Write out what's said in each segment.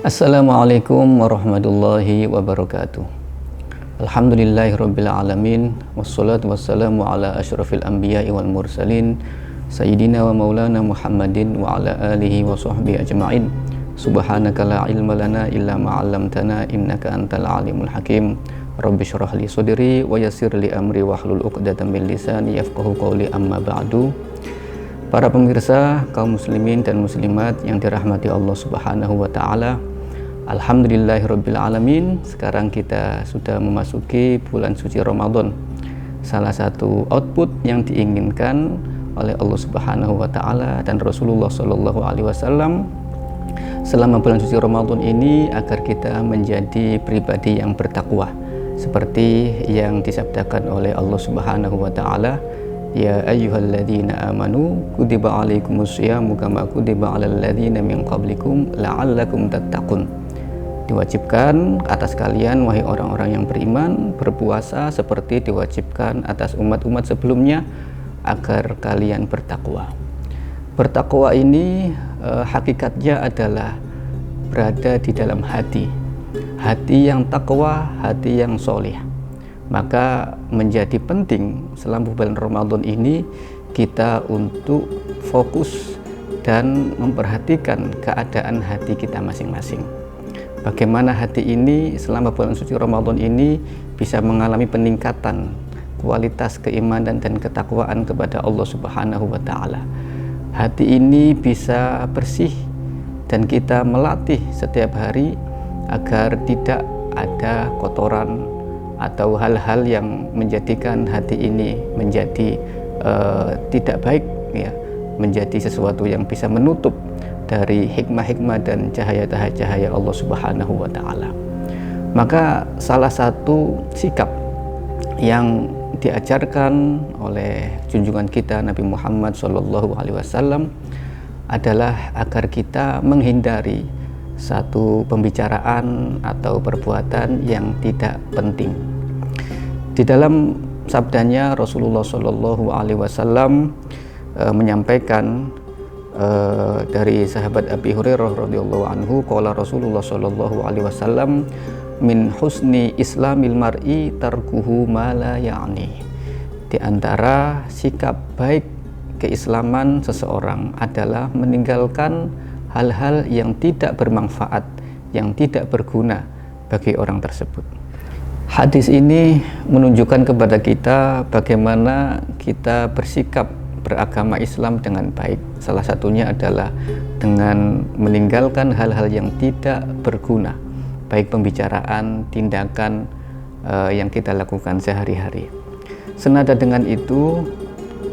Assalamualaikum warahmatullahi wabarakatuh. Alhamdulillahirabbil alamin wassalatu wassalamu ala asyrafil anbiya'i wal mursalin sayyidina wa maulana Muhammadin wa ala alihi wa sahbihi ajma'in. Subhanaka la ilma lana illa ma 'allamtana innaka antal alimul hakim. Rabbi shrah li sadri wa yassir li amri wahlul 'uqdatam min lisani yafqahu qawli, amma ba'du. Para pemirsa, kaum muslimin dan muslimat yang dirahmati Allah Subhanahu wa taala. Alhamdulillahirabbil alamin. Sekarang kita sudah memasuki bulan suci Ramadan. Salah satu output yang diinginkan oleh Allah Subhanahu wa taala dan Rasulullah sallallahu alaihi wasallam selama bulan suci Ramadan ini agar kita menjadi pribadi yang bertakwa, seperti yang disabdakan oleh Allah Subhanahu wa taala, ya ayyuhalladzina amanu kutiba alaikumusyamu kama kutiba alal ladzina min qablikum la'allakum tattaqun. Diwajibkan atas kalian, wahai orang-orang yang beriman, berpuasa seperti diwajibkan atas umat-umat sebelumnya agar kalian bertakwa. Bertakwa ini hakikatnya adalah berada di dalam hati yang takwa, hati yang soleh. Maka menjadi penting selama bulan Ramadan ini kita untuk fokus dan memperhatikan keadaan hati kita masing-masing. Bagaimana hati ini selama bulan suci Ramadan ini bisa mengalami peningkatan kualitas keimanan dan ketakwaan kepada Allah Subhanahu wa taala. Hati ini bisa bersih dan kita melatih setiap hari agar tidak ada kotoran atau hal-hal yang menjadikan hati ini menjadi tidak baik, ya, menjadi sesuatu yang bisa menutup dari hikmah-hikmah dan cahaya-cahaya Allah Subhanahu wa taala. Maka salah satu sikap yang diajarkan oleh junjungan kita Nabi Muhammad sallallahu alaihi wasallam adalah agar kita menghindari satu pembicaraan atau perbuatan yang tidak penting. Di dalam sabdanya Rasulullah sallallahu alaihi wasallam menyampaikan dari sahabat Abi Hurairah radhiyallahu anhu, qala Rasulullah sallallahu alaihi wasallam, min husni islamil mar'i tarkuhu ma la ya'ni. Di antara sikap baik keislaman seseorang adalah meninggalkan hal-hal yang tidak bermanfaat, yang tidak berguna bagi orang tersebut. Hadis ini menunjukkan kepada kita bagaimana kita bersikap beragama Islam dengan baik. Salah satunya adalah dengan meninggalkan hal-hal yang tidak berguna, baik pembicaraan, tindakan yang kita lakukan sehari-hari. Senada dengan itu,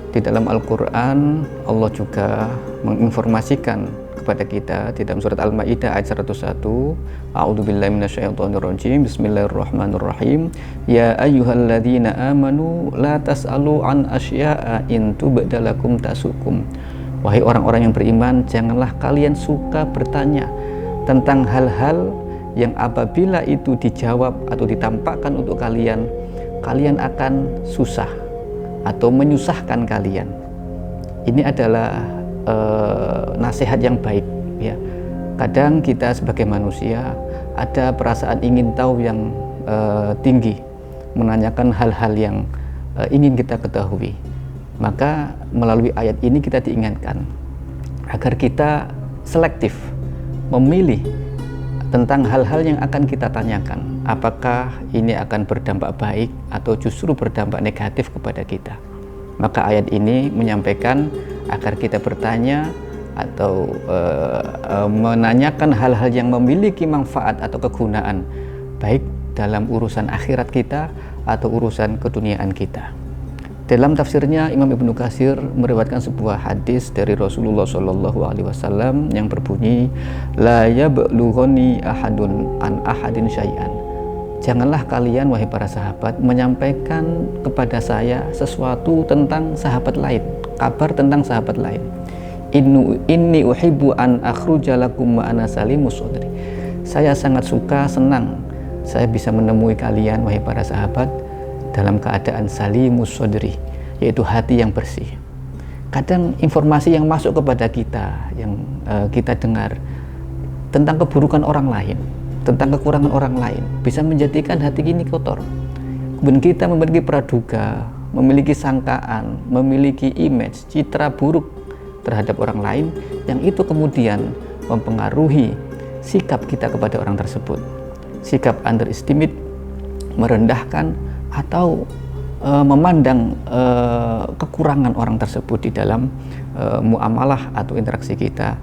di dalam Al-Quran Allah juga menginformasikan kepada kita di dalam surat Al-Maidah ayat 101, a'udzubillahi minasyaitonirrajim, bismillahirrahmanirrahim, ya ayyuhalladzina amanu la tas'alu an asya'a in tubdalakum tasukum. Wahai orang-orang yang beriman, janganlah kalian suka bertanya tentang hal-hal yang apabila itu dijawab atau ditampakkan untuk kalian, kalian akan susah atau menyusahkan kalian. Ini adalah nasihat yang baik, ya. Kadang kita sebagai manusia ada perasaan ingin tahu yang tinggi, menanyakan hal-hal yang ingin kita ketahui. Maka melalui ayat ini kita diingatkan agar kita selektif memilih tentang hal-hal yang akan kita tanyakan, apakah ini akan berdampak baik atau justru berdampak negatif kepada kita. Maka ayat ini menyampaikan agar kita bertanya atau menanyakan hal-hal yang memiliki manfaat atau kegunaan, baik dalam urusan akhirat kita atau urusan keduniaan kita. Dalam tafsirnya, Imam Ibnu Katsir meriwayatkan sebuah hadis dari Rasulullah sallallahu alaihi wasallam yang berbunyi, la yablughani ahadun an ahadin syai'an. Janganlah kalian, wahai para sahabat, menyampaikan kepada saya sesuatu tentang sahabat lain, kabar tentang sahabat lain. Inni uhibbu an akhruja lakum wa ana salimus sadri. Saya sangat suka, senang saya bisa menemui kalian, wahai para sahabat, dalam keadaan salimus sadri, yaitu hati yang bersih. Kadang informasi yang masuk kepada kita, yang kita dengar, tentang keburukan orang lain, tentang kekurangan orang lain, bisa menjadikan hati ini kotor. Kemudian kita memiliki praduga, memiliki sangkaan, memiliki image, citra buruk terhadap orang lain, yang itu kemudian mempengaruhi sikap kita kepada orang tersebut. Sikap underestimate, merendahkan, atau memandang kekurangan orang tersebut di dalam muamalah atau interaksi kita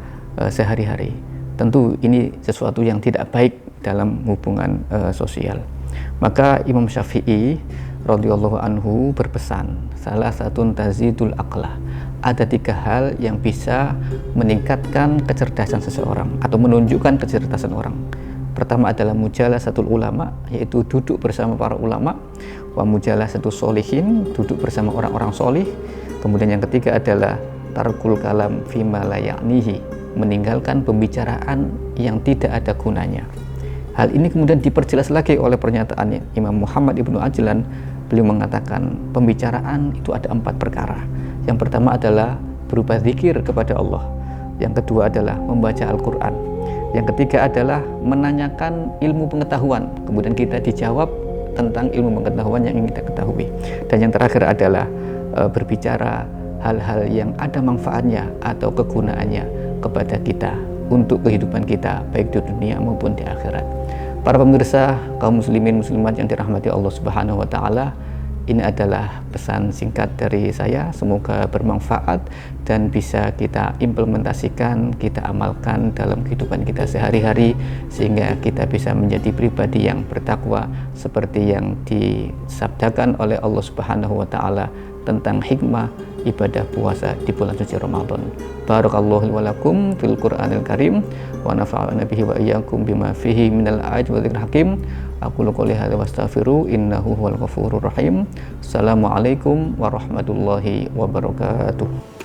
sehari-hari. Tentu ini sesuatu yang tidak baik dalam hubungan sosial. Maka Imam Syafi'i radhiyallahu anhu berpesan, salah satu tazidul aqlah, ada 3 hal yang bisa meningkatkan kecerdasan seseorang atau menunjukkan kecerdasan orang. Pertama adalah mujalasatul ulama, yaitu duduk bersama para ulama. Wa mujalasatul solihin, duduk bersama orang-orang solih. Kemudian yang ketiga adalah tarkul kalam fima la ya'nihi, meninggalkan pembicaraan yang tidak ada gunanya. Hal ini kemudian diperjelas lagi oleh pernyataan Imam Muhammad ibnu Ajlan. Beliau mengatakan pembicaraan itu ada 4 perkara. Yang pertama adalah berupa zikir kepada Allah. Yang kedua adalah membaca Al-Quran. Yang ketiga adalah menanyakan ilmu pengetahuan, kemudian kita dijawab tentang ilmu pengetahuan yang ingin kita ketahui. Dan yang terakhir adalah berbicara hal-hal yang ada manfaatnya atau kegunaannya kepada kita untuk kehidupan kita, baik di dunia maupun di akhirat. Para pemirsa, kaum muslimin muslimat yang dirahmati Allah Subhanahu wa taala, ini adalah pesan singkat dari saya. Semoga bermanfaat dan bisa kita implementasikan, kita amalkan dalam kehidupan kita sehari-hari, sehingga kita bisa menjadi pribadi yang bertakwa seperti yang disabdakan oleh Allah Subhanahu wa taala tentang hikmah ibadah puasa di bulan suci Ramadan. Barakallahu wa lakum fil Qur'anil Karim wa nafa'ana bihi wa iyyakum bima fihi minal ayati wa dzikril hakim. Aqulu qouli hadza wastaghfiru innahu huwal ghafurur rahim. Assalamualaikum warahmatullahi wabarakatuh.